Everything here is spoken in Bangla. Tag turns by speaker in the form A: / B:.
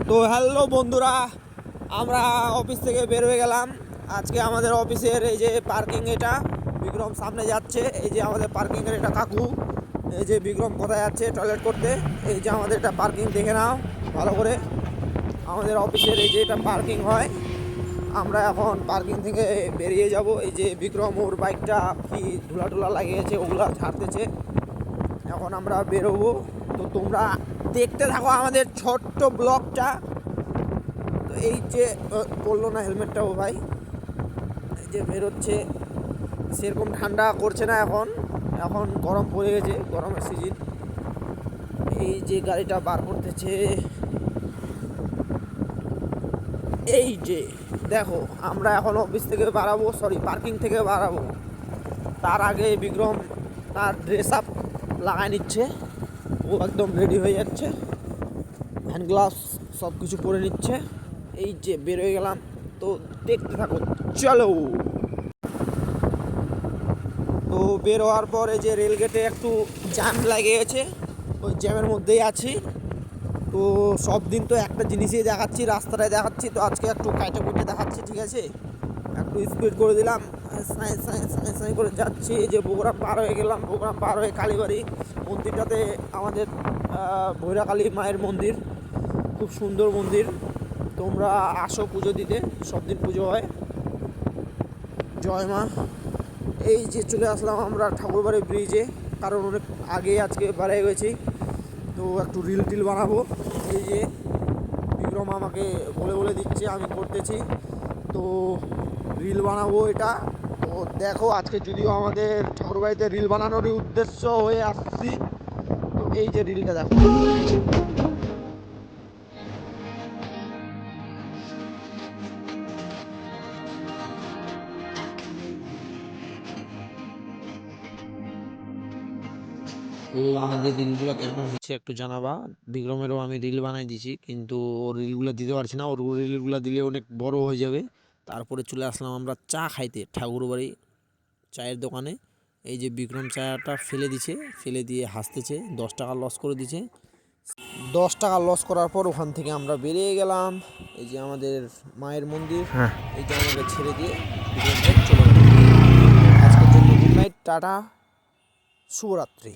A: তো হ্যালো বন্ধুরা, আমরা অফিস থেকে বের হয়ে গেলাম। আজকে আমাদের অফিসের এই যে পার্কিং, এটা বিক্রম সামনে যাচ্ছে। এই যে আমাদের পার্কিংয়ের এটা কাকু। এই যে বিক্রম কোথায় যাচ্ছে টয়লেট করতে। এই যে আমাদের এটা পার্কিং, দেখে নাও ভালো করে। আমাদের অফিসের এই যে এটা পার্কিং হয়। আমরা এখন পার্কিং থেকে বেরিয়ে যাব। এই যে বিক্রম ওর বাইকটা কি ধুলা টুলা লাগিয়েছে, ওগুলা ঝাড়তেছে। এখন আমরা বেরোবো। তো তোমরা দেখতে থাকো আমাদের ছোট্ট ব্লগটা। তো এই যে পড়লো না হেলমেটটা ও ভাই, এই যে বেরোচ্ছে। সেরকম ঠান্ডা করছে না এখন, এখন গরম পড়ে গেছে, গরমের সিজন। এই যে গাড়িটা বার করতেছে, এই যে দেখো আমরা এখন অফিস থেকে বাড়াবো, সরি পার্কিং থেকে বাড়াবো। তার আগে বিক্রম তার ড্রেস আপ লাগাই নিচ্ছে। ও একদম রেডি হয়ে যাচ্ছে, হ্যান্ড গ্লাভস সব কিছু পরে নিচ্ছে। এই যে বের হয়ে গেলাম। তো দেখতে থাকো, চলো। তো বের হওয়ার পর এই যে রেলগেটে একটু জ্যাম লাগে গেছে, ওই জ্যামের মধ্যেই আছি। তো সব দিন তো একটা জিনিসই দেখাচ্ছি, রাস্তাটায় দেখাচ্ছি। তো আজকে একটু কাইটে কুইটে দেখাচ্ছি, ঠিক আছে? একটু স্পিড করে দিলাম, সাঁই সাঁই সাঁই সাঁই করে যাচ্ছি। এই যে প্রোগ্রাম পার হয়ে গেলাম। প্রোগ্রাম পার হয়ে কালীবাড়ি মন্দিরটাতে, আমাদের ভৈরাকালী মায়ের মন্দির, খুব সুন্দর মন্দির। তোমরা আসো পুজো দিতে, সব দিন পুজো হয়। জয় মা। এই যে চলে আসলাম আমরা ঠাকুরবাড়ি ব্রিজে, কারণ অনেক আগে আজকে বাড়াই গেছি। তো একটু রিল টিল বানাবো। এই যে বিক্রম আমাকে বলে বলে দিচ্ছে, আমি করতেছি। তো রিল বানাবো এটা। তো দেখো, আজকে যদিও আমাদের ঠাকুরবাড়িতে রিল বানানোরই উদ্দেশ্য হয়ে আসছি। তো এই যে রিলটা দেখো। তো আমাদের রিলগুলো কেমন হচ্ছে একটু জানাবা। বিক্রমেরও আমি রিল বানাই দিছি, কিন্তু ওর রিলগুলো দিতে পারছি না। ওর রিলগুলো দিলে অনেক বড় হয়ে যাবে। তারপরে চলে আসলাম আমরা চা খাইতে ঠাকুরবাড়ি চায়ের দোকানে। এই যে বিক্রম চাটা ফেলে দিছে, ফেলে দিয়ে হাসতেছে, 10 টাকা লস করে দিছে। 10 টাকা লস করার পর ওখান থেকে আমরা বেরিয়ে গেলাম। এই যে আমাদের মায়ের মন্দির, এই যে আমাকে ছেড়ে দিয়ে বিক্রম ভাই চলে গেল। আজকের জন্য গুড নাইট, টাটা, শুভরাত্রি।